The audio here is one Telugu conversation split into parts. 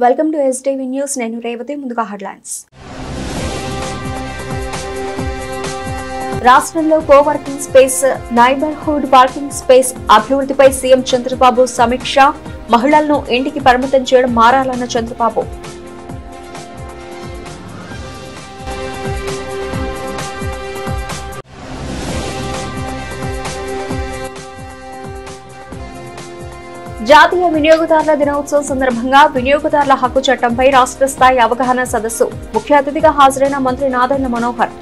Welcome to STV news. నేను రేవతి. ముందుగా హెడ్లైన్స్. రాష్ట్రంలో coworking space, neighbourhood parking space అభివృద్ధిపై సీఎం చంద్రబాబు సమీక్ష. మహిళలను ఇంటికి పరిమితం చేయడం మారాలన్న చంద్రబాబు. జాతీయ వినియోగదారుల దినోత్సవం సందర్భంగా వినియోగదారుల హక్కు చట్టంపై రాష్ట్ర స్థాయి అవగాహన సదస్సు. ముఖ్య అతిథిగా హాజరైన మంత్రి నాదెండ్ల మనోహర్.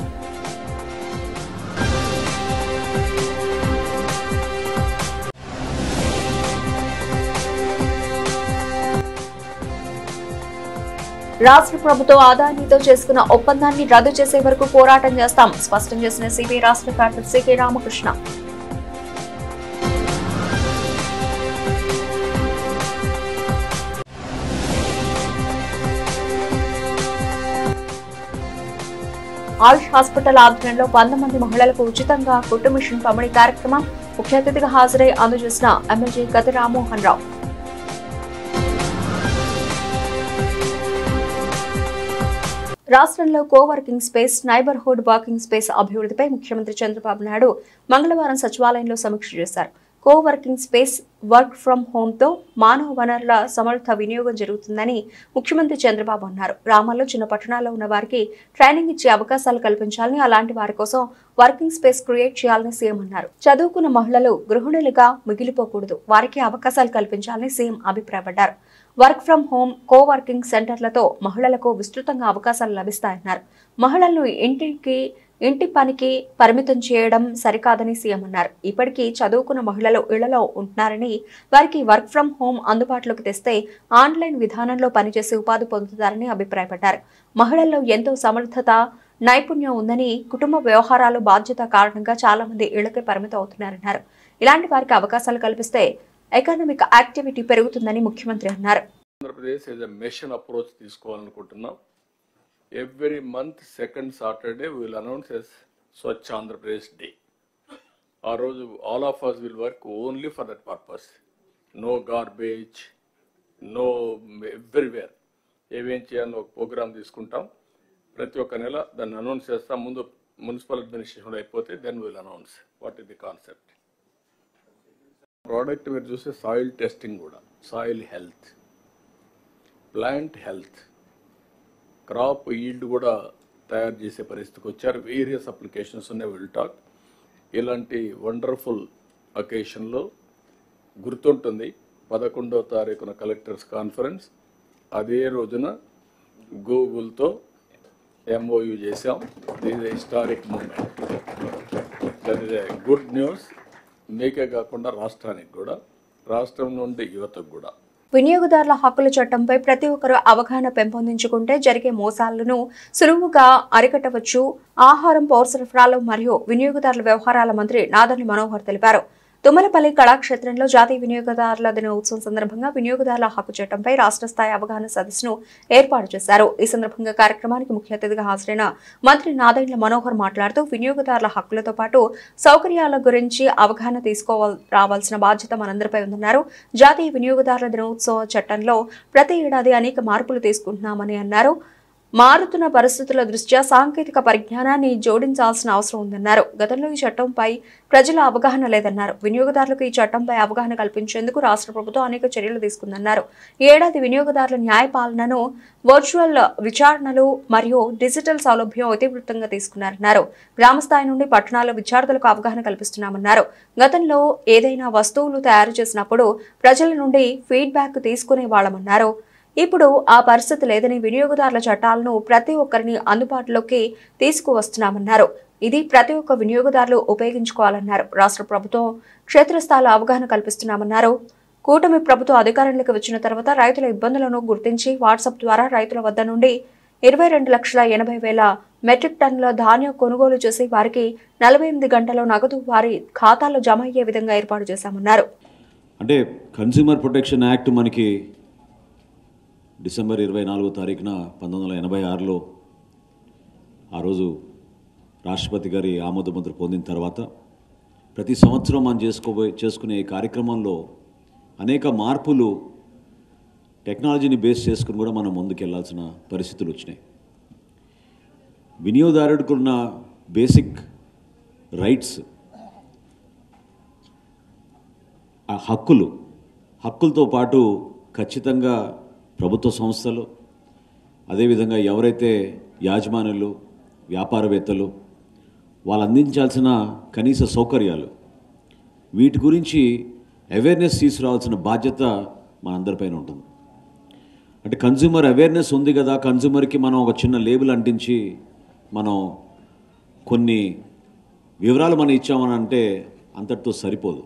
రాష్ట్ర ప్రభుత్వం అదానీతో చేసుకున్న ఒప్పందాన్ని రద్దు చేసే వరకు పోరాటం చేస్తాం స్పష్టం చేసిన సిబిఐ రాష్ట్ర కార్యదర్శి కె రామకృష్ణ. ఆయుష్ హాస్పిటల్ ఆధ్వర్యంలో 100 మంది మహిళలకు ఉచితంగా కుట్టు మిషన్ పంపిణీ కార్యక్రమం. ముఖ్య అతిథిగా హాజరై అందజేసిన ఎమ్మెల్యే గతి రామ్మోహన్ రావు. రాష్ట్రంలో coworking space, neighbourhood walking space అభివృద్ధిపై ముఖ్యమంత్రి చంద్రబాబు నాయుడు మంగళవారం సచివాలయంలో సమీక్ష చేశారు. Coworking space, work from home తో మానవ వనరుల సమర్థ వినియోగం జరుగుతుందని ముఖ్యమంత్రి చంద్రబాబు అన్నారు. గ్రామాల్లో, చిన్న పట్టణాల్లో ఉన్న వారికి ట్రైనింగ్ ఇచ్చే అవకాశాలు కల్పించాలని, అలాంటి వారి కోసం వర్కింగ్ స్పేస్ క్రియేట్ చేయాలని సీఎం అన్నారు. చదువుకున్న మహిళలు గృహిణులుగా మిగిలిపోకూడదు, వారికి అవకాశాలు కల్పించాలని సీఎం అభిప్రాయపడ్డారు. వర్క్ ఫ్రం హోమ్, కోవర్కింగ్ సెంటర్లతో మహిళలకు విస్తృతంగా అవకాశాలు లభిస్తాయన్నారు. మహిళలను ఇంటి పనికి పరిమితం చేయడం సరికాదని సీఎం అన్నారు. ఇప్పటికీ చదువుకున్న మహిళలు ఇళ్లలో ఉంటున్నారని, వారికి వర్క్ ఫ్రం హోమ్ అందుబాటులోకి తెస్తే ఆన్లైన్ విధానంలో పనిచేసి ఉపాధి పొందుతారని అభిప్రాయపడ్డారు. మహిళల్లో ఎంతో సమర్థత, నైపుణ్యం ఉందని, కుటుంబ వ్యవహారాలు బాధ్యత కారణంగా చాలా మంది ఇళ్లకే పరిమితం అవుతున్నారన్నారు. ఇలాంటి వారికి అవకాశాలు కల్పిస్తే ఎకనామిక్ యాక్టివిటీ పెరుగుతుందని ముఖ్యమంత్రి అన్నారు. Andhra Pradesh is a mission approach తీసుకోవాలనుకుంటున్నాం. Every month second Saturday we will announce as Swachh Andhra Pradesh Day. ఆ రోజు all of us will work only for that purpose. No garbage, no everywhere. ఏమేం చేయాలని ఒక ప్రోగ్రామ్ తీసుకుంటాం. ప్రతి ఒక్క నెల దాన్ని అనౌన్స్ చేస్తాం. ముందు మున్సిపల్ అడ్మినిస్ట్రేషన్ అయిపోతే then will announce what is the concept. Product మీరు చూస్తే సాయిల్ టెస్టింగ్ కూడా, soil health, plant health, crop yield కూడా తయారు చేసే పరిస్థితికి వచ్చారు. వేరియస్ అప్లికేషన్స్ ఉన్నాయి. Will talk. ఇలాంటి వండర్ఫుల్ అకేషన్లో గుర్తుంటుంది 11వ తారీఖున కలెక్టర్స్ కాన్ఫరెన్స్. అదే రోజున గూగుల్తో MOU చేశాం. This is historic moment. That is a good news. మీకే కాకుండా రాష్ట్రానికి కూడా, రాష్ట్రం నుండి యువతకు కూడా. వినియోగదారుల హక్కుల చట్టంపై ప్రతి ఒక్కరూ అవగాహన పెంపొందించుకుంటే జరిగే మోసాలను సులువుగా అరికట్టవచ్చు. ఆహారం, పౌర సరఫరాలు మరియు వినియోగదారుల వ్యవహారాల మంత్రి నాదెండ్ల మనోహర్ తెలిపారు. తుమ్మలపల్లి కళాక్షేత్రంలో జాతీయ వినియోగదారుల దినోత్సవం సందర్భంగా వినియోగదారుల హక్కు చట్టంపై రాష్ట్ర స్థాయి అవగాహన సదస్సును ఏర్పాటు చేశారు. ఈ సందర్భంగా కార్యక్రమానికి ముఖ్య అతిథిగా హాజరైన మంత్రి నాదెండ్ల మనోహర్ మాట్లాడుతూ, వినియోగదారుల హక్కులతో పాటు సౌకర్యాల గురించి అవగాహన రావాల్సిన బాధ్యత మనందరిపై ఉందన్నారు. జాతీయ వినియోగదారుల దినోత్సవ చట్టంలో ప్రతి ఏడాది అనేక మార్పులు తీసుకుంటున్నామని అన్నారు. మారుతున్న పరిస్థితుల దృష్ట్యా సాంకేతిక పరిజ్ఞానాన్ని జోడించాల్సిన అవసరం ఉందన్నారు. గతంలో ఈ చట్టంపై ప్రజల అవగాహన లేదన్నారు. వినియోగదారులకు ఈ చట్టంపై అవగాహన కల్పించేందుకు రాష్ట్ర ప్రభుత్వం అనేక చర్యలు తీసుకుందన్నారు. ఈ ఏడాది వినియోగదారుల న్యాయపాలనను, వర్చువల్ విచారణలు మరియు డిజిటల్ సౌలభ్యం ఇతివృత్తంగా తీసుకున్నారన్నారు. గ్రామస్థాయి నుండి పట్టణాల్లో విద్యార్థులకు అవగాహన కల్పిస్తున్నామన్నారు. గతంలో ఏదైనా వస్తువులు తయారు చేసినప్పుడు ప్రజల నుండి ఫీడ్బ్యాక్ తీసుకునే వాళ్ళమన్నారు. ఇప్పుడు ఆ పరిస్థితి లేదని, వినియోగదారుల చట్టాలను ప్రతి ఒక్కరిని అందుబాటులోకి తీసుకువస్తున్నామన్నారు. ఇది ప్రతి ఒక్క వినియోగదారులు ఉపయోగించుకోవాలన్నారు. రాష్ట్ర ప్రభుత్వం క్షేత్రస్థాయిలో అవగాహన కల్పిస్తున్నామన్నారు. కూటమి ప్రభుత్వం అధికారంలోకి వచ్చిన తర్వాత రైతుల ఇబ్బందులను గుర్తించి వాట్సాప్ ద్వారా రైతుల వద్ద నుండి 22,80,000 మెట్రిక్ టన్నుల ధాన్యం కొనుగోలు చేసి వారికి 48 గంటల్లో నగదు వారి ఖాతాలో జమ అయ్యే విధంగా ఏర్పాటు చేశామన్నారు. అంటే కన్స్యూమర్ ప్రొటెక్షన్ యాక్ట్ మనకి డిసెంబర్ 24వ తారీఖున 1986లో ఆ రోజు రాష్ట్రపతి గారి ఆమోదముద్ర పొందిన తర్వాత ప్రతి సంవత్సరం మనం చేసుకునే కార్యక్రమంలో అనేక మార్పులు టెక్నాలజీని బేస్ చేసుకుని కూడా మనం ముందుకు వెళ్ళాల్సిన పరిస్థితులు వచ్చినాయి. వినియోగదారుడికి ఉన్న బేసిక్ రైట్స్, ఆ హక్కులతో పాటు ఖచ్చితంగా ప్రభుత్వ సంస్థలు, అదేవిధంగా ఎవరైతే యాజమానులు, వ్యాపారవేత్తలు వాళ్ళు అందించాల్సిన కనీస సౌకర్యాలు, వీటి గురించి అవేర్నెస్ తీసుకురావాల్సిన బాధ్యత మనందరిపైన ఉంటుంది. అంటే కన్జ్యూమర్ అవేర్నెస్ ఉంది కదా, కన్జ్యూమర్కి మనం ఒక చిన్న లేబుల్ అంటించి మనం కొన్ని వివరాలు మనం ఇచ్చామని అంటే అంతటితో సరిపోదు.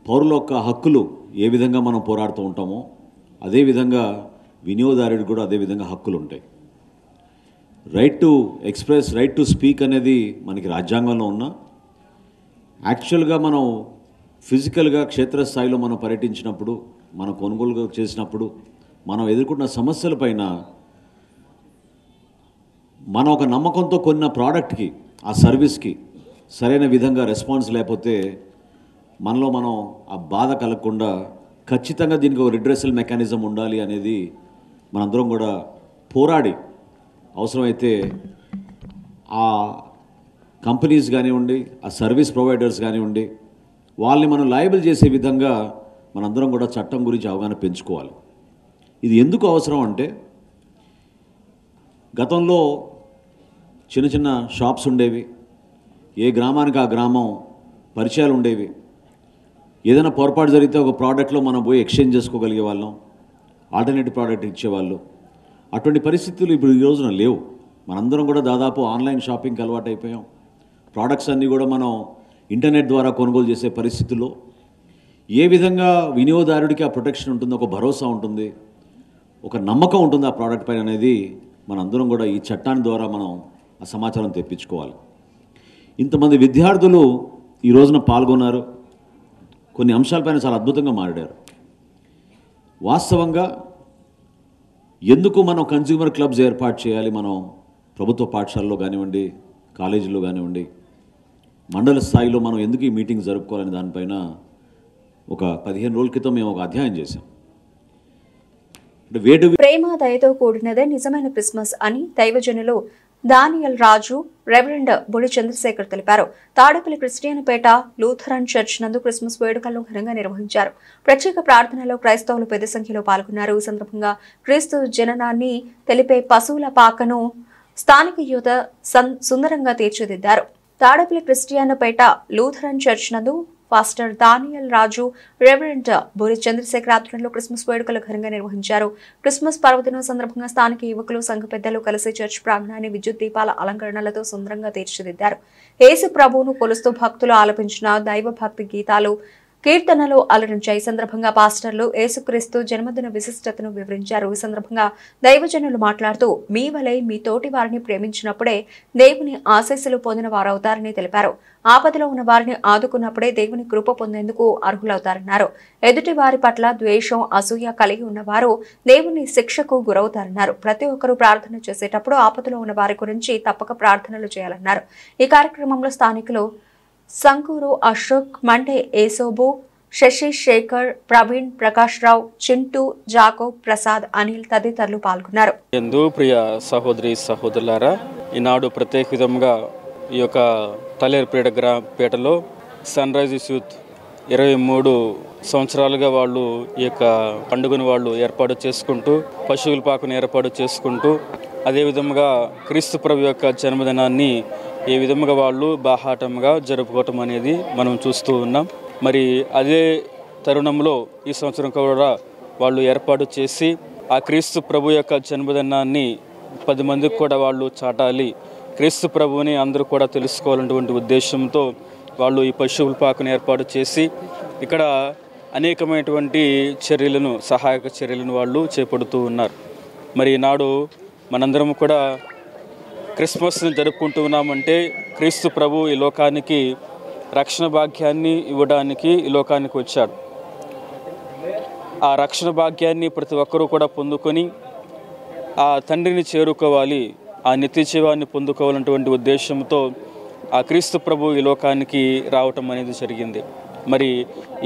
పౌరుల యొక్క హక్కులు ఏ విధంగా మనం పోరాడుతూ ఉంటామో అదేవిధంగా వినియోగదారుడికి కూడా అదేవిధంగా హక్కులు ఉంటాయి. Right to express, right to speak అనేది మనకి రాజ్యాంగంలో ఉన్న, యాక్చువల్గా మనం ఫిజికల్గా క్షేత్రస్థాయిలో మనం పర్యటించినప్పుడు, మనం కొనుగోలు చేసినప్పుడు మనం ఎదుర్కొన్న సమస్యలపైన మనం ఒక నమ్మకంతో కొన్న ప్రోడక్ట్కి, ఆ సర్వీస్కి సరైన విధంగా రెస్పాన్స్ లేకపోతే మనలో మనం ఆ బాధ కలగకుండా ఖచ్చితంగా దీనికి ఒక రిడ్రెసల్ మెకానిజం ఉండాలి అనేది మనందరం కూడా పోరాడి అవసరమైతే ఆ కంపెనీస్ కానివ్వండి, ఆ సర్వీస్ ప్రొవైడర్స్ కానివ్వండి, వాళ్ళని మనం లయబుల్ చేసే విధంగా మనందరం కూడా చట్టం గురించి అవగాహన పెంచుకోవాలి. ఇది ఎందుకు అవసరం అంటే, గతంలో చిన్న చిన్న షాప్స్ ఉండేవి, ఏ గ్రామానికి ఆ గ్రామం పరిచయాలు ఉండేవి. ఏదైనా పొరపాటు జరిగితే ఒక ప్రోడక్ట్లో మనం పోయి ఎక్స్చేంజ్ చేసుకోగలిగే వాళ్ళం, ఆల్టర్నేటివ్ ప్రోడక్ట్ ఇచ్చేవాళ్ళు. అటువంటి పరిస్థితులు ఇప్పుడు ఈ రోజున లేవు. మనందరం కూడా దాదాపు ఆన్లైన్ షాపింగ్కి అలవాటు అయిపోయాం. ప్రోడక్ట్స్ అన్నీ కూడా మనం ఇంటర్నెట్ ద్వారా కొనుగోలు చేసే పరిస్థితుల్లో ఏ విధంగా వినియోగదారుడికి ఆ ప్రొటెక్షన్ ఉంటుంది, ఒక భరోసా ఉంటుంది, ఒక నమ్మకం ఉంటుంది ఆ ప్రోడక్ట్ పైన అనేది మనందరం కూడా ఈ చట్టాన్ని ద్వారా మనం ఆ సమాచారం తెప్పించుకోవాలి. ఇంతమంది విద్యార్థులు ఈ రోజున పాల్గొన్నారు, కొన్ని అంశాలపైన చాలా అద్భుతంగా మాట్లాడారు. వాస్తవంగా ఎందుకు మనం కన్జ్యూమర్ క్లబ్స్ ఏర్పాటు చేయాలి, మనం ప్రభుత్వ పాఠశాలలో కానివ్వండి, కాలేజీలో కానివ్వండి, మండల స్థాయిలో మనం ఎందుకు ఈ మీటింగ్ జరుపుకోవాలని దానిపైన ఒక 15 రోజుల క్రితం మేము ఒక అధ్యయనం చేశాం. ప్రేమ దయతో కూడినదే నిజమైన క్రిస్మస్ అని దైవజనులు దానియల్ రాజు, రెవరెండ్ బొడి చంద్రశేఖర్ తెలిపారు. తాడేపల్లి క్రిస్టియన్పేట లూథరన్ చర్చ్ నందు క్రిస్మస్ వేడుకలను ఘనంగా నిర్వహించారు. ప్రత్యేక ప్రార్థనలో క్రైస్తవులు పెద్ద సంఖ్యలో పాల్గొన్నారు. ఈ సందర్భంగా క్రీస్తు జననాన్ని తెలిపే పశువుల పాకను స్థానిక యువత సుందరంగా తీర్చిదిద్దారు. తాడేపల్లి క్రిస్టియన్పేట లూథరన్ చర్చ్ నందు పాస్టర్ దానియల్ రాజు, రెవరెండ్ బొరి చంద్రశేఖర్ ఆధ్వర్యంలో క్రిస్మస్ వేడుకలు ఘనంగా నిర్వహించారు. క్రిస్మస్ పర్వదినం సందర్భంగా స్థానిక యువకులు, సంఘ పెద్దలు కలిసి చర్చ్ ప్రాంగణాన్ని విద్యుత్ దీపాల అలంకరణలతో సుందరంగా తీర్చిదిద్దారు. యేసు ప్రభువును కొలుస్తూ భక్తులు ఆలపించిన దైవ భక్తి గీతాలు, కీర్తనలు అలరించాయి. ఈ సందర్భంగా పాస్టర్లు యేసుక్రీస్తు జన్మదిన విశిష్టతను వివరించారు. ఈ సందర్భంగా దైవజనులు మాట్లాడుతూ, మీ వలె మీ తోటి వారిని ప్రేమించినప్పుడే దేవుని ఆశీస్సులు పొందిన వారవుతారని తెలిపారు. ఆపదలో ఉన్న వారిని ఆదుకున్నప్పుడే దేవుని కృప పొందేందుకు అర్హులవుతారన్నారు. ఎదుటి వారి పట్ల ద్వేషం, అసూయ కలిగి ఉన్నవారు దేవుని శిక్షకు గురవుతారన్నారు. ప్రతి ఒక్కరూ ప్రార్థన చేసేటప్పుడు ఆపదలో ఉన్న వారి గురించి తప్పక ప్రార్థనలు చేయాలన్నారు. ఈ కార్యక్రమంలో స్థానికులు సంకూరు అశోక్, మండే ఏసోబు, శశి శేఖర్, ప్రవీణ్, ప్రకాష్ రావు, చింటూ, జాకోబ్, ప్రసాద్, అనిల్ తదితరులు పాల్గొన్నారు. ప్రియ సహోదరి సహోదరులారా, ఈనాడు ప్రత్యేక విధంగా ఈ యొక్క తలేరుపేటలో సన్ రైజర్స్ యూత్ 23 సంవత్సరాలుగా వాళ్ళు ఈ యొక్క పండుగను వాళ్ళు ఏర్పాటు చేసుకుంటూ, పశువుల పాకను ఏర్పాటు చేసుకుంటూ, అదేవిధంగా క్రీస్తు ప్రభు యొక్క జన్మదినాన్ని ఏ విధంగా వాళ్ళు బాహాటంగా జరుపుకోవటం అనేది మనం చూస్తూ ఉన్నాం. మరి అదే తరుణంలో ఈ సంవత్సరం కూడా వాళ్ళు ఏర్పాటు చేసి ఆ క్రీస్తు ప్రభు యొక్క జన్మదినాన్ని 10 మందికి కూడా వాళ్ళు చాటాలి, క్రీస్తు ప్రభువుని అందరూ కూడా తెలుసుకోవాలన్నటువంటి ఉద్దేశంతో వాళ్ళు ఈ పశువుల పాకను ఏర్పాటు చేసి ఇక్కడ అనేకమైనటువంటి చర్యలను, సహాయక చర్యలను వాళ్ళు చేపడుతూ ఉన్నారు. మరి ఈనాడు మనందరం కూడా క్రిస్మస్ని జరుపుకుంటూ ఉన్నామంటే క్రీస్తు ప్రభు ఈ లోకానికి రక్షణ భాగ్యాన్ని ఇవ్వడానికి ఈ లోకానికి వచ్చాడు. ఆ రక్షణ భాగ్యాన్ని ప్రతి ఒక్కరూ కూడా పొందుకొని ఆ తండ్రిని చేరుకోవాలి, ఆ నిత్య జీవాన్ని పొందుకోవాలన్నటువంటి ఉద్దేశంతో ఆ క్రీస్తు ప్రభు ఈ లోకానికి రావటం అనేది జరిగింది. మరి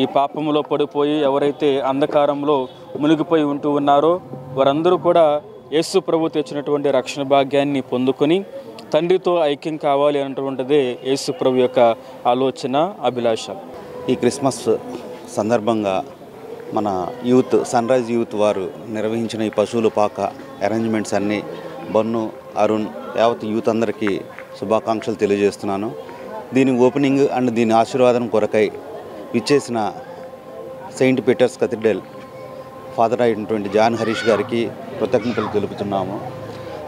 ఈ పాపంలో పడిపోయి ఎవరైతే అంధకారంలో మునిగిపోయి ఉంటూ ఉన్నారో వారందరూ కూడా యేసు ప్రభు తెచ్చినటువంటి రక్షణ భాగ్యాన్ని పొందుకొని తండ్రితో ఐక్యం కావాలి అన్నటువంటిదే యేసు ప్రభు యొక్క ఆలోచన, అభిలాష. ఈ క్రిస్మస్ సందర్భంగా మన యూత్ సన్రైజ్ యూత్ వారు నిర్వహించిన ఈ పశువుల పాక అరేంజ్మెంట్స్ అన్నీ బన్ను, అరుణ్, యావత్ యూత్ అందరికీ శుభాకాంక్షలు తెలియజేస్తున్నాను. దీని ఓపెనింగ్ అండ్ దీని ఆశీర్వాదం కొరకై విచ్చేసిన సెయింట్ పీటర్స్ కథీడ్రల్ ఫాదర్ అయినటువంటి జాన్ హరీష్ గారికి కృతజ్ఞతలు తెలుపుతున్నాము.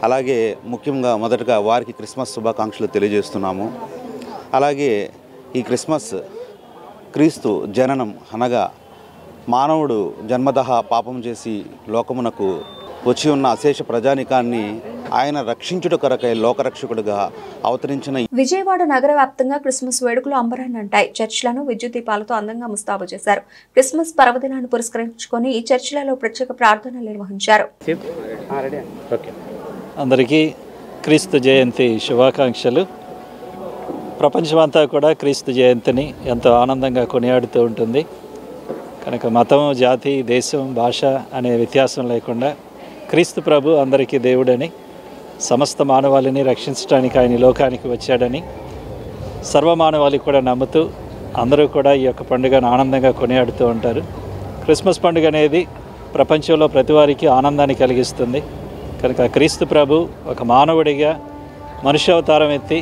అలాగే ముఖ్యంగా మొదటగా వారికి క్రిస్మస్ శుభాకాంక్షలు తెలియజేస్తున్నాము. అలాగే ఈ క్రిస్మస్ క్రీస్తు జననం అనగా మానవుడు జన్మదహ పాపం చేసి లోకమునకు వచ్చి ఉన్న అశేష ప్రజానికాన్ని ఆయన రక్షించుట కొరకై లోకరక్షకుడుగా అవతరించిన విజయవాడ నగర వ్యాప్తంగా క్రిస్మస్ వేడుకలు అంబరాన్ని అంటాయి. చర్చిలను విద్యుత్ దీపాలతో అందంగా ముస్తాబు చేశారు. క్రిస్మస్ పర్వదినాన్ని పురస్కరించుకొని చర్చిలలో ప్రత్యేక ప్రార్థనలు నిర్వహించారు. అందరికీ క్రీస్తు జయంతి శుభాకాంక్షలు. ప్రపంచమంతా కూడా క్రీస్తు జయంతిని ఎంతో ఆనందంగా కొనియాడుతూ ఉంటుంది. కనుక మతం, జాతి, దేశం, భాష అనే వ్యత్యాసం లేకుండా క్రీస్తు ప్రభు అందరికీ దేవుడని, సమస్త మానవాళిని రక్షించడానికి ఆయన లోకానికి వచ్చాడని సర్వమానవాళి కూడా నమ్ముతూ అందరూ కూడా ఈ యొక్క పండుగను ఆనందంగా కొనియాడుతూ ఉంటారు. క్రిస్మస్ పండుగ అనేది ప్రపంచంలో ప్రతి వారికి ఆనందాన్ని కలిగిస్తుంది. కనుక క్రీస్తు ప్రభు ఒక మానవుడిగా మనుష్యావతారం ఎత్తి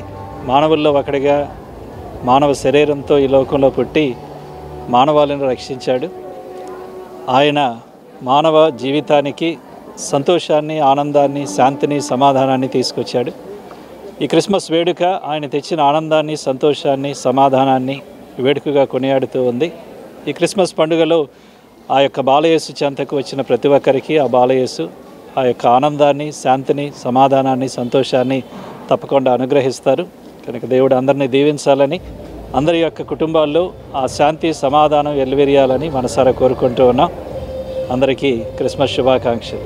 మానవుల్లో ఒకడిగా మానవ శరీరంతో ఈ లోకంలో పుట్టి మానవాళిని రక్షించాడు. ఆయన మానవ జీవితానికి సంతోషాన్ని, ఆనందాన్ని, శాంతిని, సమాధానాన్ని తీసుకొచ్చాడు. ఈ క్రిస్మస్ వేడుక ఆయన తెచ్చిన ఆనందాన్ని, సంతోషాన్ని, సమాధానాన్ని వేడుకగా కొనియాడుతూ ఉంది. ఈ క్రిస్మస్ పండుగలో ఆ యొక్క బాలయేసు చెంతకు వచ్చిన ప్రతి ఒక్కరికి ఆ బాలయేసు ఆ యొక్క ఆనందాన్ని, శాంతిని, సమాధానాన్ని, సంతోషాన్ని తప్పకుండా అనుగ్రహిస్తారు. కనుక దేవుడు అందరినీ దీవించాలని, అందరి యొక్క కుటుంబాల్లో ఆ శాంతి, సమాధానం వెల్లివిరియాలని మనసారా కోరుకుంటూ ఉన్నాం. అందరికీ క్రిస్మస్ శుభాకాంక్షలు.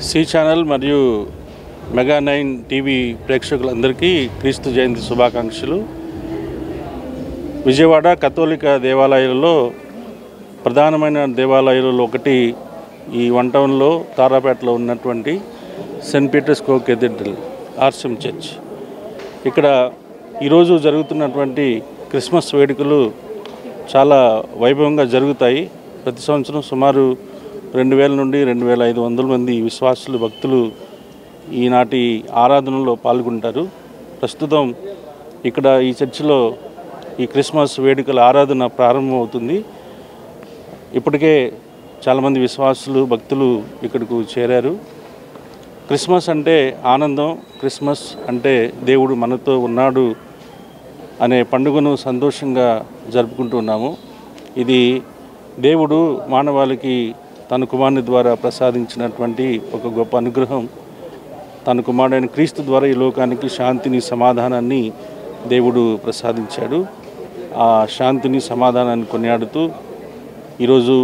సి ఛానల్ మరియు మెగా9 టీవీ ప్రేక్షకులందరికీ క్రీస్తు జయంతి శుభాకాంక్షలు. విజయవాడ కథోలిక దేవాలయాలలో ప్రధానమైన దేవాలయాలలో ఒకటి ఈ వన్ టౌన్లో తారాపేటలో ఉన్నటువంటి saint Peter's cathedral RCM church. ఇక్కడ ఈరోజు జరుగుతున్నటువంటి క్రిస్మస్ వేడుకలు చాలా వైభవంగా జరుగుతాయి. ప్రతి సంవత్సరం సుమారు 2000 నుండి 2500 మంది విశ్వాసులు, భక్తులు ఈనాటి ఆరాధనలో పాల్గొంటారు. ప్రస్తుతం ఇక్కడ ఈ చర్చిలో ఈ క్రిస్మస్ వేడుకల ఆరాధన ప్రారంభమవుతుంది. ఇప్పటికే చాలామంది విశ్వాసులు, భక్తులు ఇక్కడకు చేరారు. క్రిస్మస్ అంటే ఆనందం, క్రిస్మస్ అంటే దేవుడు మనతో ఉన్నాడు అనే పండుగను సంతోషంగా జరుపుకుంటున్నాము. ఇది దేవుడు మానవాళికి తన కుమారుని ద్వారా ప్రసాదించినటువంటి ఒక గొప్ప అనుగ్రహం. తన కుమారుడైన క్రీస్తు ద్వారా ఈ లోకానికి శాంతిని, సమాధానాన్ని దేవుడు ప్రసాదించాడు. ఆ శాంతిని, సమాధానాన్ని కొనియాడుతూ ఈరోజు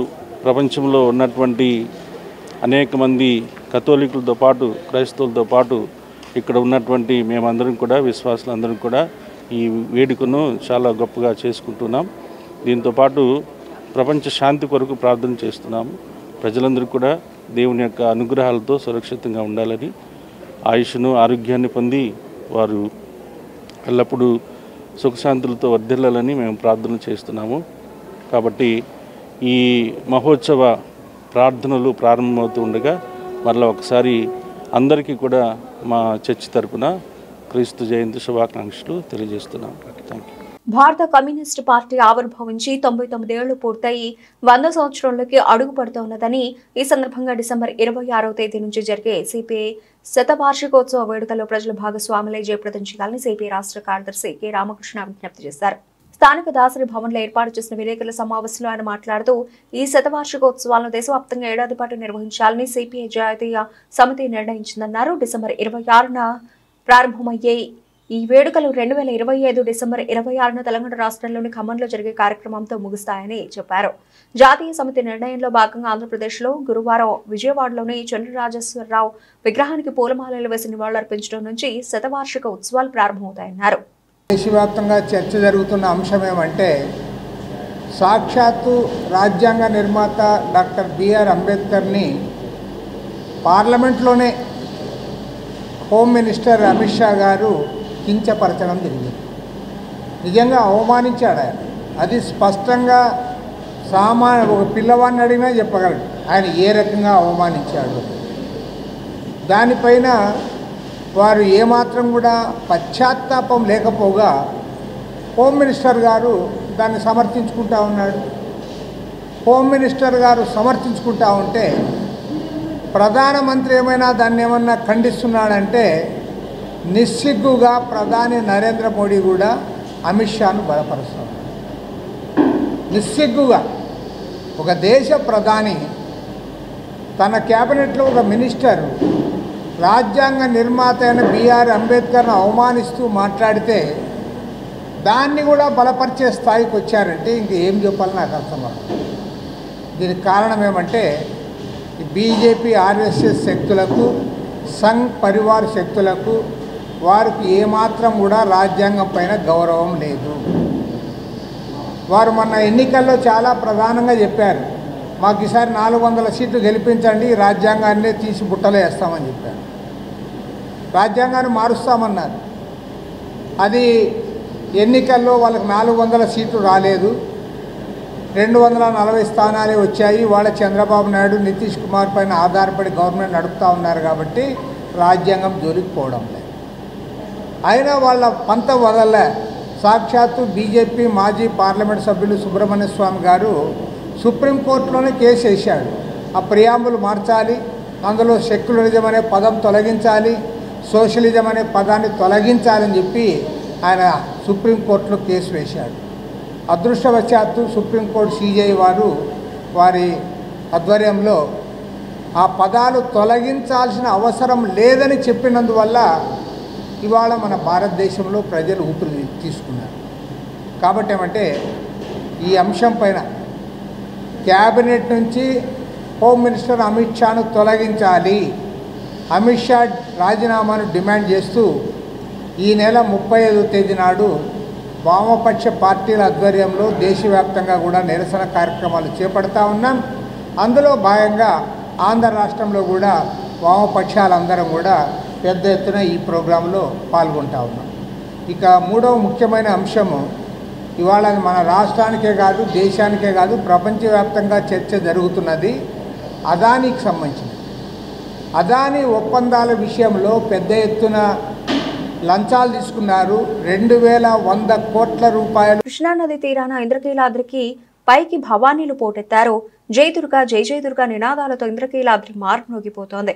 ప్రపంచంలో ఉన్నటువంటి అనేక మంది కథోలికులతో పాటు, క్రైస్తవులతో పాటు ఇక్కడ ఉన్నటువంటి మేమందరం కూడా, విశ్వాసులందరం కూడా ఈ వేడుకను చాలా గొప్పగా చేసుకుంటున్నాం. దీంతోపాటు ప్రపంచ శాంతి కొరకు ప్రార్థన చేస్తున్నాము. ప్రజలందరూ కూడా దేవుని యొక్క అనుగ్రహాలతో సురక్షితంగా ఉండాలని, ఆయుష్ను, ఆరోగ్యాన్ని పొంది వారు ఎల్లప్పుడూ సుఖశాంతులతో వర్ధిల్లాలని మేము ప్రార్థన చేస్తున్నాము. కాబట్టి ఈ మహోత్సవ ప్రార్థనలు ప్రారంభమవుతూ ఉండగా మరలా ఒకసారి అందరికీ కూడా మా చర్చి తరపున క్రీస్తు జయంతి శుభాకాంక్షలు తెలియజేస్తున్నాం. Thank you. భారత కమ్యూనిస్టు పార్టీ ఆవిర్భవించి 99 ఏళ్లు పూర్తయి 100 సంవత్సరంలోకి అడుగు పడుతోన్నదని ఈ సందర్భంగా డిసెంబర్ 26వ తేదీ నుంచి జరిగే సిపిఐ శతవార్షికోత్సవ వేడుకల్లో ప్రజల భాగస్వాములై జయప్రదం చేయాలని సిపిఐ రాష్ట్ర కార్యదర్శి కె రామకృష్ణ విజ్ఞప్తి చేశారు. స్థానిక దాసరి భవన్లో ఏర్పాటు చేసిన విలేకరుల సమావేశంలో ఆయన మాట్లాడుతూ ఈ శతవార్షికోత్సవాలను దేశవ్యాప్తంగా ఏడాది పాటు నిర్వహించాలని సిపిఐ జాతీయ సమితి నిర్ణయించిందన్నారు. డిసెంబర్ 26న ప్రారంభమయ్యే ఈ వేడుకలు 2025 డిసెంబర్ 26న తెలంగాణ రాష్ట్రంలోని ఖమ్మంలో జరిగే కార్యక్రమంతో ముగుస్తాయని చెప్పారు. జాతీయ సమితి నిర్ణయంలో భాగంగా ఆంధ్రప్రదేశ్లో గురువారం విజయవాడలోని చంద్రరాజేశ్వరరావు విగ్రహానికి పూలమాలలు వేసి నివాళులర్పించడం నుంచి శతవార్షిక ఉత్సవాలు ప్రారంభమవుతాయన్నారు. దేశవ్యాప్తంగా చర్చ జరుగుతున్న అంశం ఏమంటే సాక్షాత్తు రాజ్యాంగ నిర్మాత డాక్టర్ బిఆర్ అంబేద్కర్ని పార్లమెంట్లోనే హోమ్ మినిస్టర్ అమిత్ షా గారు కించపరచడం జరిగింది. నిజంగా అవమానించాడు ఆయన. అది స్పష్టంగా ఒక పిల్లవాడిని అడిగినా చెప్పగలడు ఆయన ఏ రకంగా అవమానించాడు. దానిపైన వారు ఏమాత్రం కూడా పశ్చాత్తాపం లేకపోగా హోమ్ మినిస్టర్ గారు దాన్ని సమర్థించుకుంటా ఉన్నాడు. హోమ్ మినిస్టర్ గారు సమర్థించుకుంటా ఉంటే ప్రధానమంత్రి ఏమైనా దాన్ని ఏమన్నా ఖండిస్తున్నాడంటే నిస్సిగ్గుగా ప్రధాని నరేంద్ర మోడీ కూడా అమిత్ షాను బలపరుస్తున్నాడు. నిస్సిగ్గుగా ఒక దేశ ప్రధాని తన క్యాబినెట్లో ఒక మినిస్టర్ రాజ్యాంగ నిర్మాత అయిన బిఆర్ అంబేద్కర్ను అవమానిస్తూ మాట్లాడితే దాన్ని కూడా బలపరిచే స్థాయికి వచ్చారంటే ఇంక ఏం చెప్పాలని నాకు అర్థమవుతుంది. దీనికి కారణం ఏమంటే బీజేపీ ఆర్ఎస్ఎస్ శక్తులకు సంఘ్ పరివార్ శక్తులకు వారికి ఏమాత్రం కూడా రాజ్యాంగం పైన గౌరవం లేదు. వారు మొన్న ఎన్నికల్లో చాలా ప్రధానంగా చెప్పారు, మాకు ఈసారి 400 సీట్లు గెలిపించండి, రాజ్యాంగాన్ని తీసి బుట్టలో వేస్తామని చెప్పారు. రాజ్యాంగాన్ని మారుస్తామన్నారు. అది ఎన్నికల్లో వాళ్ళకి 400 సీట్లు రాలేదు, 240 స్థానాలే వచ్చాయి. వాళ్ళ చంద్రబాబు నాయుడు నితీష్ కుమార్ పైన ఆధారపడి గవర్నమెంట్ నడుపుతూ ఉన్నారు కాబట్టి రాజ్యాంగం జోలికి పోవడం లేదు. అయినా వాళ్ళ పంత వదలలే. సాక్షాత్తు బీజేపీ మాజీ పార్లమెంట్ సభ్యులు సుబ్రహ్మణ్య స్వామి గారు సుప్రీంకోర్టులోనే కేసు వేశాడు. ఆ ప్రియాంబుల్ మార్చాలి, అందులో సెక్యులరిజం అనే పదం తొలగించాలి, సోషలిజం అనే పదాన్ని తొలగించాలని చెప్పి ఆయన సుప్రీంకోర్టులో కేసు వేశాడు. అదృష్టవశాత్తు సుప్రీంకోర్టు సిజేఐ వారు వారి ఆధ్వర్యంలో ఆ పదాలు తొలగించాల్సిన అవసరం లేదని చెప్పినందువల్ల ఇవాళ మన భారతదేశంలో ప్రజలు ఊపిరి తీసుకున్నారు. కాబట్టి ఏమంటే ఈ అంశం పైన క్యాబినెట్ నుంచి హోమ్ మినిస్టర్ అమిత్ షాను తొలగించాలి, అమిత్ షా రాజీనామాను డిమాండ్ చేస్తూ ఈ నెల 35వ తేదీ నాడు వామపక్ష పార్టీల ఆధ్వర్యంలో దేశవ్యాప్తంగా కూడా నిరసన కార్యక్రమాలు చేపడతా ఉన్నాం. అందులో భాగంగా ఆంధ్ర రాష్ట్రంలో కూడా వామపక్షాలందరం కూడా పెద్ద ఎత్తున ఈ ప్రోగ్రాంలో పాల్గొంటా ఉన్నాం. ఇక మూడవ ముఖ్యమైన అంశము ఇవాళ మన రాష్ట్రానికే కాదు, దేశానికే కాదు, ప్రపంచవ్యాప్తంగా చర్చ జరుగుతున్నది అదానీకి సంబంధించింది. అదానీ ఒప్పందాల విషయంలో పెద్ద ఎత్తున లంచాలు తీసుకున్నారు. 2100 కోట్ల రూపాయలు. కృష్ణానది తీరాన ఇంద్రకీలాద్రికి పైకి భవానీలు పోటెత్తారు. జై దుర్గా జై జై దుర్గా నినాదాలతో ఇంద్రకీలాద్రి మార్మోగిపోతోంది.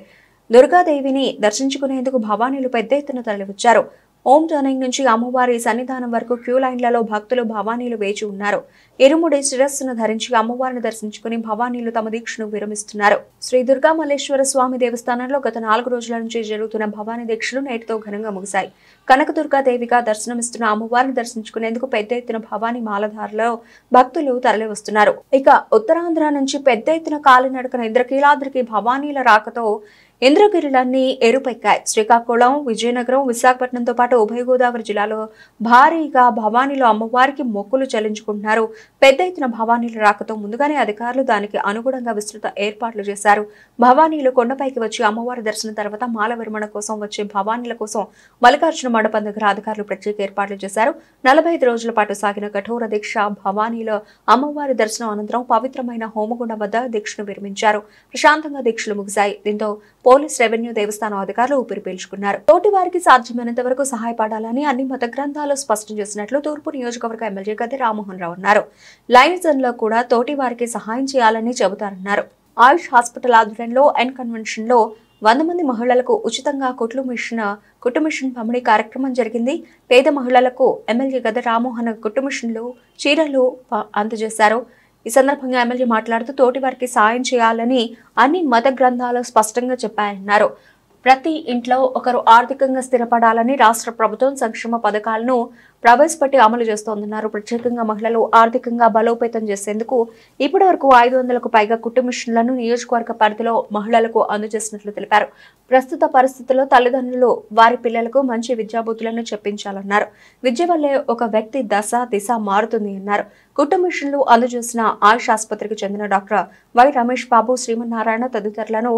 దుర్గాదేవిని దర్శించుకునేందుకు భవానీలు పెద్ద ఎత్తున తరలివచ్చారు. ఓం టర్నింగ్ నుంచి అమ్మవారి సన్నిధానం వరకు క్యూ లైన్లలో భక్తులు భవానీలు వేచి ఉన్నారు. ఇరుముడి శిరస్సును ధరించి అమ్మవారిని దర్శించుకుని భవానీలు తమ దీక్షను విరమిస్తున్నారు. శ్రీ దుర్గా మల్లేశ్వర స్వామి దేవస్థానంలో గత 4 రోజుల నుంచి జరుగుతున్న భవానీ దీక్షలు నేటితో ఘనంగా ముగిశాయి. కనకదుర్గాదేవిగా దర్శనమిస్తున్న అమ్మవారిని దర్శించుకునేందుకు పెద్ద ఎత్తున భవానీ మాలధారలో భక్తులు తరలివస్తున్నారు. ఇక ఉత్తరాంధ్ర నుంచి పెద్ద ఎత్తున కాలినడకన ఇంద్రకీలాద్రికి భవానీల రాకతో ఇంద్రగిరులన్నీ ఎరుపెక్కాయి. శ్రీకాకుళం, విజయనగరం, విశాఖపట్నంతో పాటు ఉభయ గోదావరి జిల్లాలో భారీగా భవానీలు అమ్మవారికి మొక్కులు చెల్లించుకుంటున్నారు. పెద్ద ఎత్తున భవానీల రాకతో ముందుగానే అధికారులు దానికి అనుగుణంగా విస్తృత ఏర్పాట్లు చేశారు. భవానీలు కొండపైకి వచ్చి అమ్మవారి దర్శనం తర్వాత మాల విరమణ కోసం వచ్చే భవానీల కోసం మల్లికార్జున మండపం దగ్గర అధికారులు ప్రత్యేక ఏర్పాట్లు చేశారు. 45 రోజుల పాటు సాగిన కఠోర దీక్ష భవానీలో అమ్మవారి దర్శనం అనంతరం పవిత్రమైన హోమగుండం వద్ద దీక్షను విరమించారు. ప్రశాంతంగా దీక్షలు ముగిశాయి. దీంతో పోలీస్, రెవెన్యూ, దేవస్థానం అధికారులు ఊపిరి పీల్చుకున్నారు. తోటి వారికి సాధ్యమైనంత వరకు సహాయపడాలని అన్ని మత గ్రంథాలు స్పష్టం చేసినట్లు తూర్పు నియోజకవర్గ ఎమ్మెల్యే గద్దె రామ్మోహన్ రావు అన్నారు. లయన్స్ లో కూడా తోటి వారికి సహాయం చేయాలని చెబుతారన్నారు. ఆయుష్ హాస్పిటల్ ఆధ్వర్యంలో ఎన్ కన్వెన్షన్ లో 100 మంది మహిళలకు ఉచితంగా కుట్టు మిషన్ పంపిణీ కార్యక్రమం జరిగింది. పేద మహిళలకు ఎమ్మెల్యే గద్దె రామ్మోహన్ కుట్టు మిషన్లు, చీరలు అందజేశారు. ఈ సందర్భంగా ఎమ్మెల్యే మాట్లాడుతూ తోటి వారికి సాయం చేయాలని అన్ని మత గ్రంథాలు స్పష్టంగా చెప్పాయన్నారు. ప్రతి ఇంట్లో ఒకరు ఆర్థికంగా స్థిరపడాలని రాష్ట్ర ప్రభుత్వం సంక్షేమ పథకాలను ప్రవేశపెట్టి అమలు చేస్తోందన్నారు. ప్రత్యేకంగా మహిళలు ఆర్థికంగా బలోపేతం చేసేందుకు ఇప్పటివరకు 500కు పైగా కుట్టు మిషన్లను నియోజకవర్గ పరిధిలో మహిళలకు అందజేసినట్లు తెలిపారు. ప్రస్తుత పరిస్థితుల్లో తల్లిదండ్రులు వారి పిల్లలకు మంచి విద్యాబుద్ధులను చెప్పించాలన్నారు. విద్య వల్లే ఒక వ్యక్తి దశ దిశ మారుతుంది అన్నారు. కుట్టు మిషన్లు అందజేసిన ఆయుష్ ఆసుపత్రికి చెందిన doctor why Ramesh Babu, Srimannarayana తదితరులను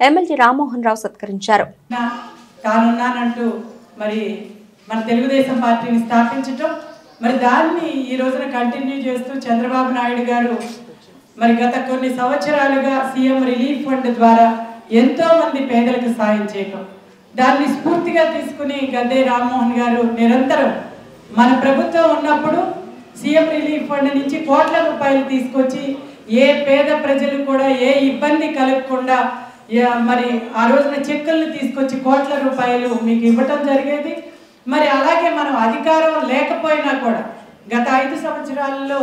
MLA Rammohan Rao సత్కరించారు. మన తెలుగుదేశం పార్టీని స్థాపించటం, దాన్ని ఈ రోజున కంటిన్యూ చేస్తూ చంద్రబాబు నాయుడు గారు గత కొన్ని సంవత్సరాలుగా సీఎం రిలీఫ్ ఫండ్ ద్వారా ఎంతో మంది పేదలకు సాయం చేయటం, దాన్ని స్ఫూర్తిగా తీసుకుని గద్దే రామ్మోహన్ గారు నిరంతరం మన ప్రభుత్వం ఉన్నప్పుడు సీఎం రిలీఫ్ ఫండ్ నుంచి కోట్ల రూపాయలు తీసుకొచ్చి ఏ పేద ప్రజలు కూడా ఏ ఇబ్బంది కలగకుండా ఆ రోజున చెక్కులను తీసుకొచ్చి కోట్ల రూపాయలు మీకు ఇవ్వటం జరిగేది. అలాగే మనం అధికారం లేకపోయినా కూడా గత 5 సంవత్సరాల్లో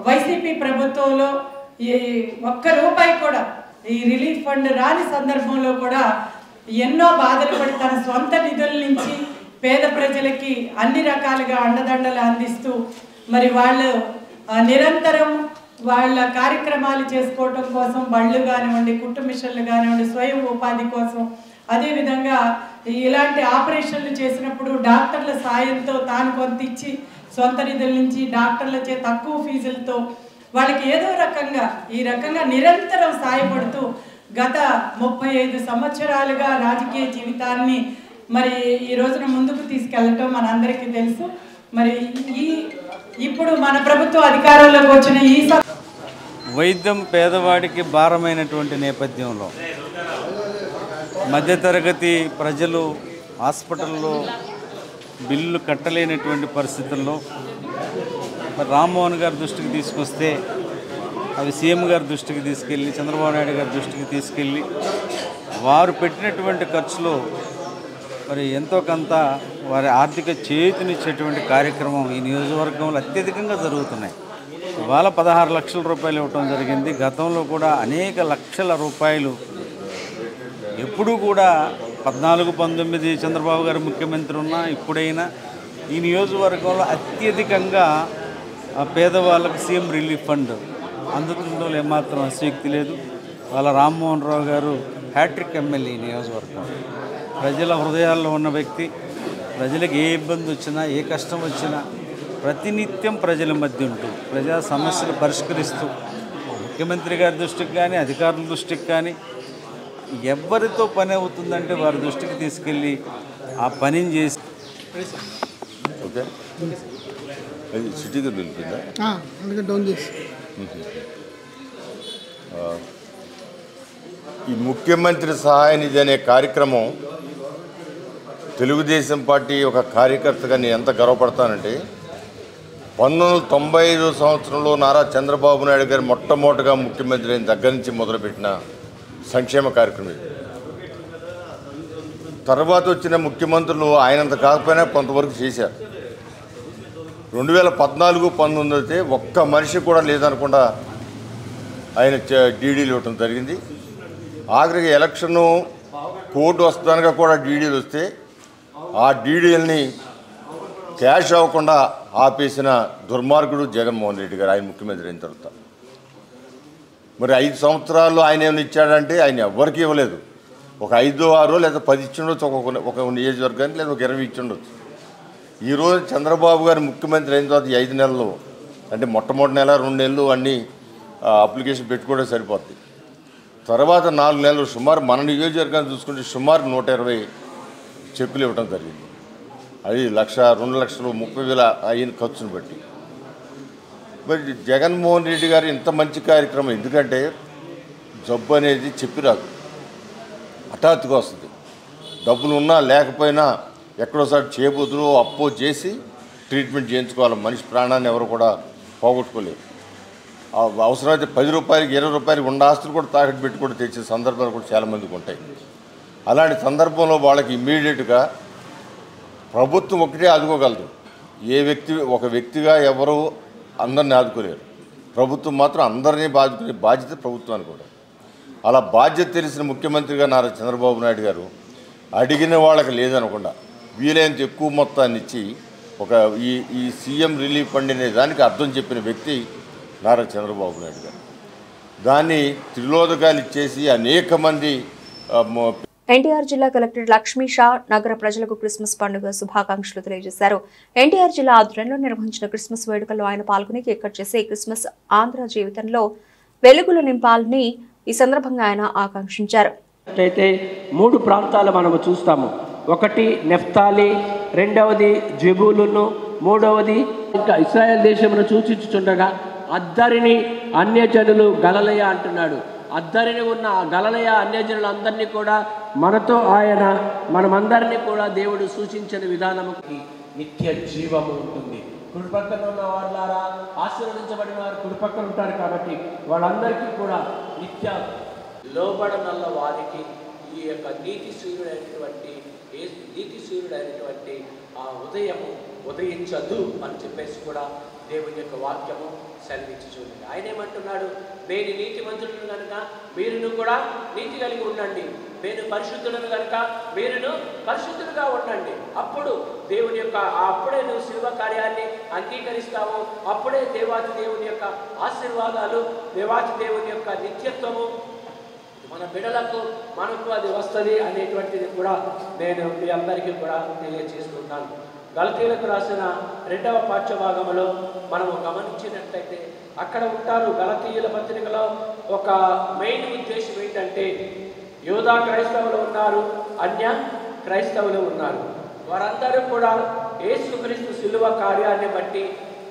వైసీపీ ప్రభుత్వంలో ఈ ఒక్క రూపాయి కూడా ఈ రిలీఫ్ ఫండ్ రాని సందర్భంలో కూడా ఎన్నో బాధలు పడి తన సొంత నిధుల నుంచి పేద ప్రజలకి అన్ని రకాలుగా అండదండలు అందిస్తూ వాళ్ళు నిరంతరం వాళ్ళ కార్యక్రమాలు చేసుకోవటం కోసం బళ్ళు కానివ్వండి, కుట్టు మిషన్లు కానివ్వండి, స్వయం ఉపాధి కోసం, అదేవిధంగా ఇలాంటి ఆపరేషన్లు చేసినప్పుడు డాక్టర్ల సాయంతో తాను కొంత ఇచ్చి సొంత నిధుల నుంచి డాక్టర్లచే తక్కువ ఫీజులతో వాళ్ళకి ఏదో రకంగా ఈ రకంగా నిరంతరం సాయపడుతూ గత 35 సంవత్సరాలుగా రాజకీయ జీవితాన్ని ఈ రోజున ముందుకు తీసుకెళ్లటం మనందరికీ తెలుసు. ఇప్పుడు మన ప్రభుత్వం అధికారంలోకి వచ్చిన ఈ వైద్యం పేదవాడికి భారమైనటువంటి నేపథ్యంలో మధ్యతరగతి ప్రజలు హాస్పిటల్లో బిల్లులు కట్టలేనటువంటి పరిస్థితుల్లో రామ్మోహన్ గారి దృష్టికి తీసుకొస్తే అవి సీఎం గారి దృష్టికి తీసుకెళ్ళి చంద్రబాబు నాయుడు గారి దృష్టికి తీసుకెళ్ళి వారు పెట్టినటువంటి ఖర్చులో ఎంతో కొంత వారి ఆర్థిక చేతినిచ్చేటువంటి కార్యక్రమం ఈ నియోజకవర్గంలో అత్యధికంగా జరుగుతున్నాయి. ఇవాళ 16 లక్షల రూపాయలు ఇవ్వటం జరిగింది. గతంలో కూడా అనేక లక్షల రూపాయలు ఎప్పుడూ కూడా 14-19 చంద్రబాబు గారు ముఖ్యమంత్రి ఉన్నా ఇప్పుడైనా ఈ నియోజకవర్గంలో అత్యధికంగా పేదవాళ్ళకు సీఎం రిలీఫ్ ఫండ్ అందుతుందో ఏమాత్రం అశక్తి లేదు. వాళ్ళ రామ్మోహన్ రావు గారు హ్యాట్రిక్ ఎమ్మెల్యే నియోజకవర్గం, ప్రజల హృదయాల్లో ఉన్న వ్యక్తి. ప్రజలకు ఏ ఇబ్బంది వచ్చినా ఏ కష్టం వచ్చినా ప్రతినిత్యం ప్రజల మధ్య ఉంటూ ప్రజా సమస్యలు పరిష్కరిస్తూ ముఖ్యమంత్రి గారి దృష్టికి కానీ అధికారుల దృష్టికి కానీ ఎవరితో పని అవుతుందంటే వారి దృష్టికి తీసుకెళ్ళి ఆ పనిని చేసి ఓకే సిటీగా వెళ్తుందా ఈ ముఖ్యమంత్రి సహాయ నిధి అనే కార్యక్రమం తెలుగుదేశం పార్టీ ఒక కార్యకర్తగా నేను ఎంత గర్వపడతానంటే 1995 సంవత్సరంలో నారా చంద్రబాబు నాయుడు గారు మొట్టమొదటిగా ముఖ్యమంత్రి అయిన దగ్గర నుంచి మొదలుపెట్టిన సంక్షేమ కార్యక్రమం. తర్వాత వచ్చిన ముఖ్యమంత్రులు ఆయనంత కాకపోయినా కొంతవరకు చేశారు. 2014-19 అయితే ఒక్క మనిషి కూడా లేదనకుండా ఆయన డీడీలు ఇవ్వటం జరిగింది. ఆఖరికి ఎలక్షను కోర్టు వస్తానుగా కూడా డీడీలు వస్తే ఆ డీడీలని క్యాష్ అవ్వకుండా ఆపేసిన దుర్మార్గుడు జగన్మోహన్ రెడ్డి గారు ఆయన ముఖ్యమంత్రి అయిన తర్వాత. మరి 5 సంవత్సరాల్లో ఆయన ఏమైనా ఇచ్చాడంటే ఆయన ఎవరికి ఇవ్వలేదు. ఒక 5-6 లేదా 10 ఇచ్చిండొచ్చు ఒక నియోజకవర్గానికి, లేదా ఒక 20 ఇచ్చిండొచ్చు. ఈరోజు చంద్రబాబు గారు ముఖ్యమంత్రి అయిన తర్వాత 5 నెలలు అంటే మొట్టమొదటి నెల 2 నెలలు అన్నీ అప్లికేషన్ పెట్టుకోవడం సరిపోద్ది. తర్వాత 4 నెలలు సుమారు మన నియోజకవర్గాన్ని చూసుకుంటే సుమారు 120 చెక్కులు ఇవ్వడం జరిగింది. అది 1,00,000, 2 లక్షలు, 30,000 అయిన ఖర్చును బట్టి. మరి జగన్మోహన్ రెడ్డి గారు ఇంత మంచి కార్యక్రమం, ఎందుకంటే జబ్బు అనేది చెప్పి రాదు, హఠాత్తుగా వస్తుంది. డబ్బులు ఉన్నా లేకపోయినా ఎక్కడోసారి చేయబోతులు అప్పో చేసి ట్రీట్మెంట్ చేయించుకోవాలి. మనిషి ప్రాణాన్ని ఎవరు కూడా పోగొట్టుకోలేరు. అవసరమైతే 10 రూపాయలకి 20 రూపాయలకి ఉన్న ఆస్తులు కూడా తాకట్టు పెట్టి కూడా తెచ్చే సందర్భాలు కూడా చాలామందికి ఉంటాయి. అలాంటి సందర్భంలో వాళ్ళకి ఇమ్మీడియట్గా ప్రభుత్వం ఒకటే ఆదుకోగలదు. ఒక వ్యక్తిగా ఎవరు అందరినీ ఆదుకోలేరు. ప్రభుత్వం మాత్రం అందరినీ ఆదుకునే బాధ్యత ప్రభుత్వానికి కూడా. అలా బాధ్యత తెలిసిన ముఖ్యమంత్రిగా నారా చంద్రబాబు నాయుడు గారు అడిగిన వాళ్ళకి లేదనకుండా వీలైనంత ఎక్కువ మొత్తాన్ని ఇచ్చి ఒక ఈ సీఎం రిలీఫ్ ఫండ్ అనే దానికి అర్థం చెప్పిన వ్యక్తి నారా చంద్రబాబు నాయుడు గారు. దాన్ని త్రిలోదకాలు ఇచ్చేసి అనేక మంది ఎన్టీఆర్ జిల్లా కలెక్టర్ లక్ష్మీ షా నగర ప్రజలకు క్రిస్మస్ పండుగ శుభాకాంక్షలు తెలియజేశారు. ఎన్టీఆర్ జిల్లా ఆధ్వర్యంలో నిర్వహించిన క్రిస్మస్ వేడుకల్లో ఆయన పాల్గొని కేక్ కట్ చేసి క్రిస్మస్ ఆంధ్ర జీవితంలో వెలుగులు నింపాలని ఈ సందర్భంగా ఆయన ఆకాంక్షించారు. అయితే 3 ప్రాంతాలు మనము చూస్తాము. ఒకటి నెఫ్తాలి, రెండవది జెబూలును, మూడవది ఇంకా ఇశ్రాయేల్ దేశమును సూచించుచుండగా అద్దరిని అన్యజనులు గలలయ అంటున్నాడు. అద్దరిని ఉన్న గలలయ అన్యజనులందరినీ కూడా మనతో ఆయన మనమందరినీ కూడా దేవుడు సూచించిన విధానముకి నిత్య జీవము ఉంటుంది. కుడిపక్కన ఉన్న వాళ్ళారా ఆశీర్వదించబడిన వారు కుడిపక్కన ఉంటారు కాబట్టి వాళ్ళందరికీ కూడా నిత్య లోబడనల్ల వారికి ఈ యొక్క నీతి సూర్యుడైనటువంటి ఆ ఉదయము ఉదయించదు అని చెప్పేసి కూడా దేవుని యొక్క వాక్యము సెలవించి చూడండి. ఆయన ఏమంటున్నాడు, నేను నీతిమంతులను కనుక మీరును కూడా నీతి కలిగి ఉండండి, నేను పరిశుద్ధులను కనుక మీరును పరిశుద్ధులుగా ఉండండి. అప్పుడు దేవుని యొక్క అప్పుడే నువ్వు శిల్వ కార్యాన్ని అంగీకరిస్తావు. అప్పుడే దేవాతి దేవుని యొక్క ఆశీర్వాదాలు, దేవాతి దేవుని యొక్క నిత్యత్వము మన బిడ్డలకు మనకు అది వస్తుంది అనేటువంటిది కూడా నేను మీ అందరికీ కూడా తెలియజేస్తున్నాను. గలతీయులకు రాసిన 2వ పాఠ్యభాగంలో మనము గమనించినట్లయితే అక్కడ ఉంటారు. గలతీయుల పత్రికలో ఒక మెయిన్ ఉద్దేశం ఏంటంటే యూదా క్రైస్తవులు ఉన్నారు, అన్య క్రైస్తవులు ఉన్నారు. వారందరూ కూడా యేసుక్రీస్తు శిలువ కార్యాన్ని బట్టి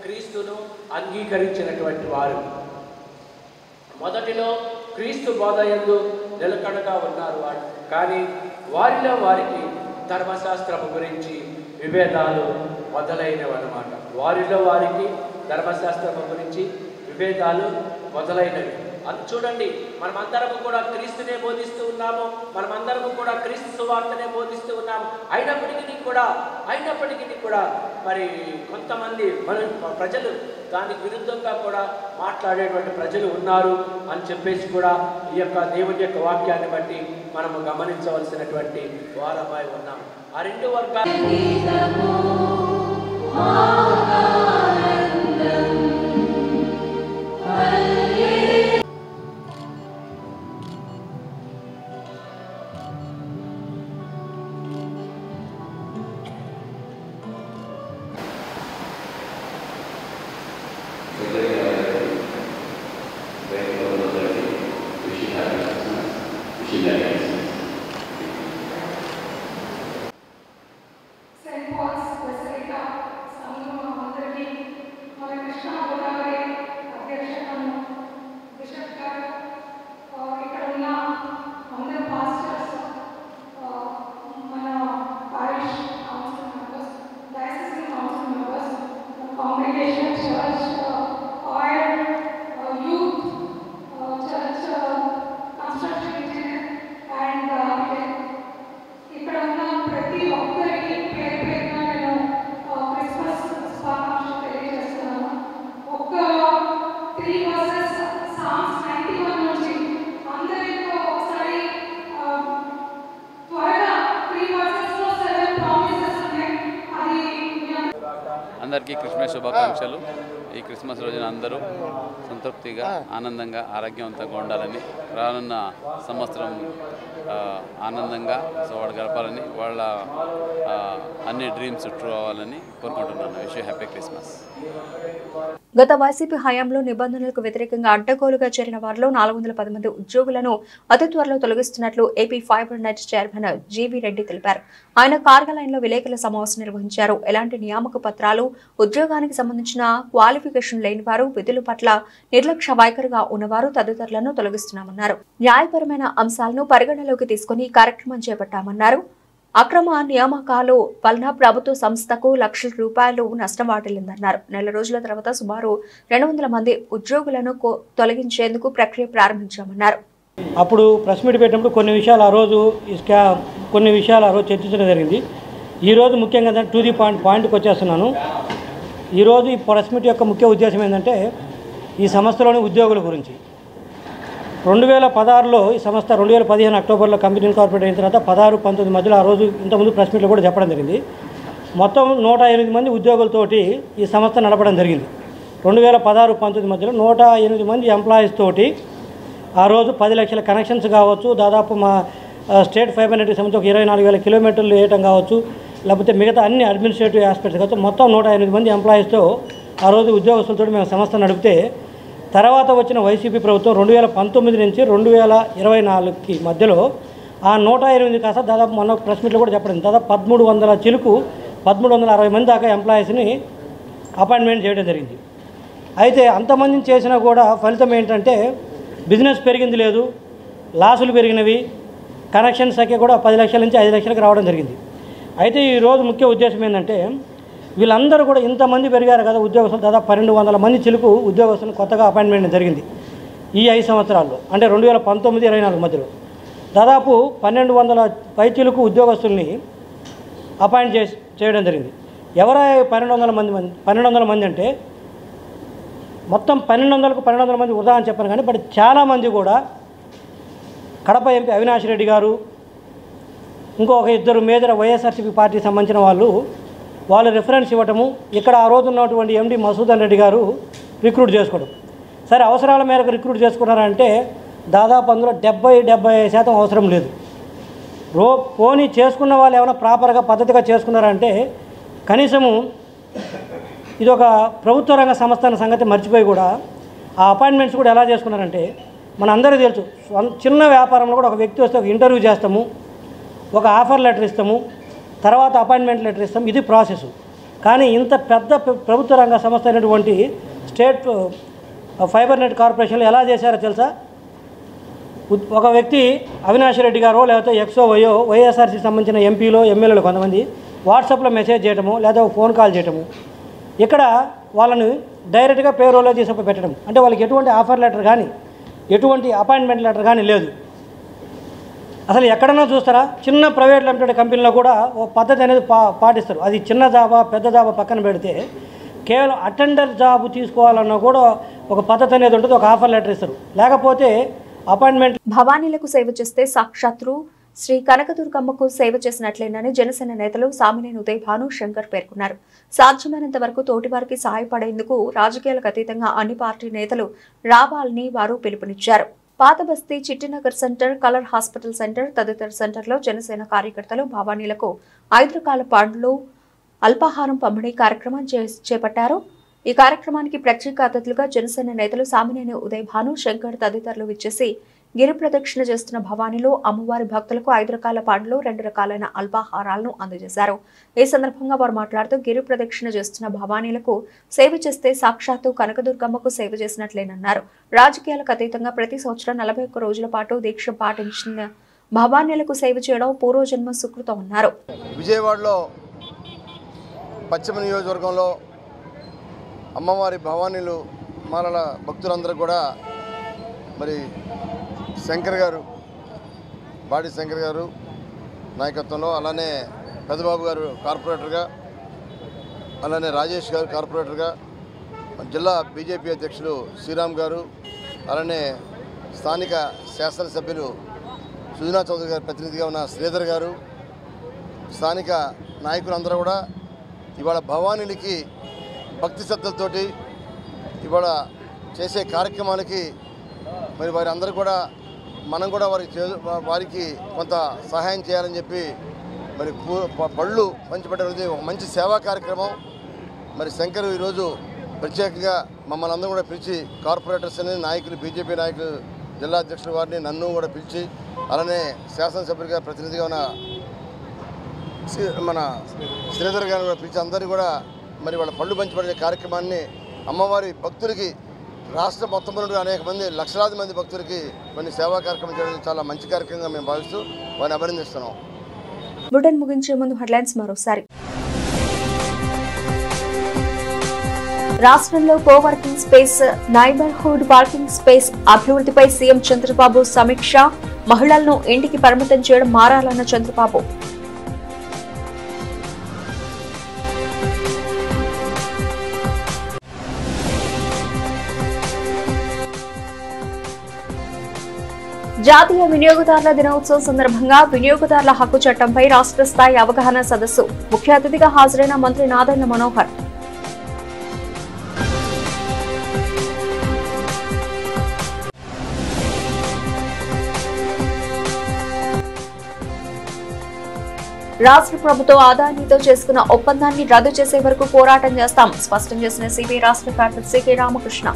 క్రీస్తును అంగీకరించినటువంటి వారు. మొదటిలో క్రీస్తు బోధయందు నిలకడగా ఉన్నారు వారు. కానీ వారిలో వారికి ధర్మశాస్త్రము గురించి విభేదాలు మొదలైనవి అన్నమాట. వారిలో వారికి ధర్మశాస్త్రము గురించి విభేదాలు మొదలైనవి. అది చూడండి, మనమందరము కూడా క్రీస్తునే బోధిస్తూ ఉన్నాము, మనమందరము కూడా క్రీస్తు సువార్తనే బోధిస్తూ ఉన్నాము. అయినప్పటికీ కూడా మరి కొంతమంది మన ప్రజలు దానికి విరుద్ధంగా కూడా మాట్లాడేటువంటి ప్రజలు ఉన్నారు అని చెప్పేసి కూడా ఈ యొక్క దేవుని యొక్క వాక్యాన్ని బట్టి మనము గమనించవలసినటువంటి వారమై ఉన్నాము. ఆ 2 వర్గాలు అందరికీ క్రిస్మస్ శుభాకాంక్షలు. ఈ క్రిస్మస్ రోజున అందరూ సంతృప్తిగా, ఆనందంగా, ఆరోగ్యవంతంగా ఉండాలని, రానున్న సంవత్సరం ఆనందంగా వాళ్ళు గడపాలని, వాళ్ళ అన్ని డ్రీమ్స్ ట్రూ అవ్వాలని కోరుకుంటున్నాను. Wish you happy Christmas. గత వైసీపీ హయాంలో నిబంధనలకు వ్యతిరేకంగా అడ్డగోలుగా చేరిన వారిలో 410 మంది ఉద్యోగులను అతి త్వరలో తొలగిస్తున్నట్లు AP fibre net chairman GV Reddy తెలిపారు. ఆయన కార్యాలయంలో విలేకరుల సమావేశం నిర్వహించారు. ఎలాంటి నియామక పత్రాలు, ఉద్యోగానికి సంబంధించిన క్వాలిఫికేషన్ లేని వారు, విధుల పట్ల నిర్లక్ష్య వైఖరిగా ఉన్నవారు తదితరులను తొలగిస్తున్నామన్నారు. న్యాయపరమైన అంశాలను పరిగణలోకి తీసుకుని కార్యక్రమం చేపట్టామన్నారు. అక్రమ నియామకాలు వలన ప్రభుత్వ సంస్థకు లక్షల రూపాయలు నష్టం వాటిల్లిందన్నారు. నెల రోజుల తర్వాత సుమారు 200 మంది ఉద్యోగులను తొలగించేందుకు ప్రక్రియ ప్రారంభించామన్నారు. అప్పుడు ప్రెస్ మీట్ పెట్టినప్పుడు కొన్ని విషయాలు ఆ రోజు చర్చించడం జరిగింది. ఈరోజు ముఖ్యంగా టు ది పాయింట్కి వచ్చేస్తున్నాను. ఈరోజు ఈ ప్రెస్ మీట్ యొక్క ముఖ్య ఉద్దేశం ఏంటంటే ఈ సంస్థలోని ఉద్యోగుల గురించి. 2016లో ఈ సంస్థ 2015 అక్టోబర్లో కంపెనీ ఇన్కార్పొరేట్ అయిన తర్వాత 16-19 మధ్యలో ఆ రోజు ఇంతకుముందు ప్రెస్ మీట్లో కూడా చెప్పడం జరిగింది. మొత్తం 108 మంది ఉద్యోగులతోటి ఈ సంస్థ నడపడం జరిగింది. 2016-19 మధ్యలో 108 మంది ఎంప్లాయీస్ తోటి ఆ రోజు 10 లక్షల కనెక్షన్స్ కావచ్చు, దాదాపు మా స్టేట్ ఫైబర్ నెట్కి సంబంధించి ఒక 24,000 కిలోమీటర్లు వేయటం కావచ్చు, లేకపోతే మిగతా అన్ని అడ్మినిస్ట్రేటివ్ ఆస్పెక్ట్స్ కావచ్చు, మొత్తం 108 మంది ఎంప్లాయీస్తో ఆ రోజు ఉద్యోగస్తులతో మేము సంస్థ నడిపితే, తర్వాత వచ్చిన వైసీపీ ప్రభుత్వం 2019 నుంచి 2024కి మధ్యలో ఆ 108 కాస్త దాదాపు మొన్న ప్రెస్ మీట్లో కూడా చెప్పడం దాదాపు 1300 చిలుకు 1360 మంది దాకా ఎంప్లాయీస్ని అపాయింట్మెంట్ చేయడం జరిగింది. అయితే అంతమందిని చేసినా కూడా ఫలితం ఏంటంటే బిజినెస్ పెరిగింది లేదు, లాసులు పెరిగినవి, కనెక్షన్స్ సంఖ్య కూడా 10 లక్షల నుంచి 5 లక్షలకు రావడం జరిగింది. అయితే ఈరోజు ముఖ్య ఉద్దేశం ఏంటంటే వీళ్ళందరూ కూడా ఇంతమంది పెరిగారు కదా ఉద్యోగస్తులు, దాదాపు 1200 మంది చిలుకు ఉద్యోగస్తులు కొత్తగా అపాయింట్మెంట్ జరిగింది ఈ 5 సంవత్సరాల్లో, అంటే 2019-24 మధ్యలో దాదాపు 1200 పై చిలుకు ఉద్యోగస్తుల్ని అపాయింట్ చేయడం జరిగింది. ఎవరై 1200 మంది అంటే మొత్తం 1200 మంది వృధా అని చెప్పాను, కానీ బట్ చాలామంది కూడా కడప ఎంపీ అవినాష్ రెడ్డి గారు, ఇంకొక 2 మేజర్ వైఎస్ఆర్సీపీ పార్టీకి సంబంధించిన వాళ్ళు రిఫరెన్స్ ఇవ్వటము, ఇక్కడ ఆ రోజు ఉన్నటువంటి ఎండి మసూదన్ రెడ్డి గారు రిక్రూట్ చేసుకోవడం. సరే అవసరాల మేరకు రిక్రూట్ చేసుకున్నారంటే దాదాపు అందులో 70-75% అవసరం లేదు. పోనీ చేసుకున్న వాళ్ళు ఏమైనా ప్రాపర్గా పద్ధతిగా చేసుకున్నారంటే కనీసము ఇది ఒక ప్రభుత్వ రంగ సంస్థ అన్న సంగతి మర్చిపోయి కూడా ఆ అపాయింట్మెంట్స్ కూడా ఎలా చేసుకున్నారంటే మన అందరికీ తెలుసు, చిన్న వ్యాపారంలో కూడా ఒక వ్యక్తి వస్తే ఒక ఇంటర్వ్యూ చేస్తాము, ఒక ఆఫర్ లెటర్ ఇస్తాము, తర్వాత అపాయింట్మెంట్ లెటర్ ఇస్తాం, ఇది ప్రాసెస్. కానీ ఇంత పెద్ద ప్రభుత్వ రంగ సంస్థ అయినటువంటి స్టేట్ ఫైబర్ నెట్ కార్పొరేషన్లో ఎలా చేశారో తెలుసా? ఒక వ్యక్తి అవినాష్ రెడ్డి గారో లేకపోతే ఎక్సో వైయో వైఎస్ఆర్సీకి సంబంధించిన ఎంపీలో ఎమ్మెల్యేలు కొంతమంది వాట్సాప్లో మెసేజ్ చేయటము లేదా ఫోన్ కాల్ చేయటము, ఇక్కడ వాళ్ళని డైరెక్ట్గా పేరోలో తీసుకు పెట్టడం, అంటే వాళ్ళకి ఎటువంటి ఆఫర్ లెటర్ కానీ ఎటువంటి అపాయింట్మెంట్ లెటర్ కానీ లేదు. అసలు ఎక్కడన్నా చూస్తారా? చిన్న ప్రైవేట్ లిమిటెడ్ కంపెనీలో కూడా ఓ పద్ధతి అనేది పాటిస్తారు. అది చిన్న జాబా పెద్ద జాబా పక్కన పెడితే కేవలం అటెండర్ జాబ్ తీసుకోవాలన్నా కూడా ఒక పద్ధతి అనేది ఉంటుంది, ఒక ఆఫర్ లెటర్ ఇస్తారు. లేకపోతే అపాయింట్మెంట్. భవానీలకు సేవ చేస్తే సాక్షాత్తు శ్రీ కనకదుర్గమ్మకు సేవ చేసినట్లేనని జనసేన నేతలు సామినేని ఉదయ్ భాను శంకర్ పేర్కొన్నారు. సాధ్యమైనంత వరకు తోటివారికి సహాయపడేందుకు రాజకీయాలకు అతీతంగా అన్ని పార్టీ నేతలు రావాలని వారు పిలుపునిచ్చారు. Patabasti, Chittinagar centre, colour hospital centre తదితర సెంటర్లో జనసేన కార్యకర్తలు భవానీలకు 5 రకాల పండ్లు, అల్పాహారం పంపిణీ కార్యక్రమం చేపట్టారు. ఈ కార్యక్రమానికి ప్రత్యేక అతిథులుగా జనసేన నేతలు సామినేని ఉదయ్ భాను శంకర్ తదితరులు విచ్చేసి గిరి ప్రదక్షిణ చేస్తున్న భవానీలో అమ్మవారి భక్తులకు 5 రకాల పండ్లు, 2 రకాలైన అల్పాహారాలను అందజేశారు. ఈ సందర్భంగా వారు మాట్లాడుతూ గిరి ప్రదక్షిణ చేస్తున్న భవానీలకు సేవ చేస్తే సాక్షాత్తు కనకదుర్గమ్మకు సేవ చేసినట్లేనన్నారు. రాజకీయాలకు అతీతంగా ప్రతి సంవత్సరం 41 రోజుల పాటు దీక్ష పాటించిన భవానీలకు సేవ చేయడం పూర్వజన్మ సుకృతం అన్నారు. విజయవాడలో పశ్చిమ నియోజకవర్గంలో అమ్మవారి భవానీలు మాలల భక్తులందరూ కూడా మరి శంకర్ గారు, బాడి శంకర్ గారు నాయకత్వంలో, అలానే పెద్దబాబు గారు కార్పొరేటర్గా, అలానే రాజేష్ గారు కార్పొరేటర్గా, జిల్లా బీజేపీ అధ్యక్షులు శ్రీరామ్ గారు, అలానే స్థానిక శాసనసభ్యులు సుజనా చౌదరి గారు ప్రతినిధిగా ఉన్న శ్రీధర్ గారు, స్థానిక నాయకులందరూ కూడా ఇవాళ భవానీలకి భక్తి శ్రద్ధలతోటి ఇవాళ చేసే కార్యక్రమాలకి మరి వారి అందరూ కూడా మనం కూడా వారికి కొంత సహాయం చేయాలని చెప్పి మరి పళ్ళు పంచిపెట్టేది ఒక మంచి సేవా కార్యక్రమం. మరి శంకర్ ఈరోజు ప్రత్యేకంగా మమ్మల్ని అందరూ కూడా పిలిచి కార్పొరేటర్స్ అని నాయకులు, బీజేపీ నాయకులు, జిల్లా అధ్యక్షుల వారిని నన్ను కూడా పిలిచి, అలానే శాసనసభ్యులుగా ప్రతినిధిగా ఉన్న మన శ్రీధర్ గారిని కూడా పిలిచి అందరినీ కూడా మరి వాళ్ళ పళ్ళు పంచిపెట్టే కార్యక్రమాన్ని అమ్మవారి భక్తులకి రాష్ట్ర మొత్తం నుండి అనేక మంది, లక్షలాది మంది భక్తులకి కొన్ని సేవా కార్యక్రమం చేయడం చాలా మంచి కార్యక్రమంగా మేము భావిస్తూ వారిని అభినందిస్తున్నాం. బులెటిన్ ముగించే ముందు హెడ్లైన్స్ మరోసారి. రాష్ట్రంలో coworking space, neighbourhood parking space అభివృద్ధిపై సీఎం చంద్రబాబు సమీక్ష. మహిళలను ఇంటికి పరిమితం చేయడం మారాలన్న చంద్రబాబు. జాతీయ వినియోగదారుల దినోత్సవం సందర్భంగా వినియోగదారుల హక్కు చట్టంపై రాష్ట్ర స్థాయి అవగాహన సదస్సు ముఖ్య అతిథిగా హాజరైన మంత్రి నాదెండ్ల మనోహర్. రాష్ట్ర ప్రభుత్వం అదానీతో చేసుకున్న ఒప్పందాన్ని రద్దు చేసే వరకు పోరాటం చేస్తాం స్పష్టం చేసిన సిబిఐ రాష్ట్ర కార్యదర్శి కె రామకృష్ణ.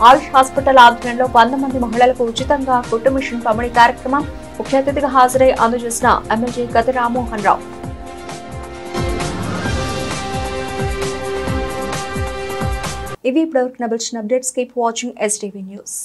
ఆయుష్ హాస్పిటల్ ఆధ్వర్యంలో 100 మంది మహిళలకు ఉచితంగా కుట్టు మిషన్ పంపిణీ కార్యక్రమం ముఖ్య అతిథిగా హాజరై అందజేసిన ఎమ్మెల్యే గతి రామ్మోహన్ రావు. ఇవి ఇప్పుడు updates. Keep watching STV news.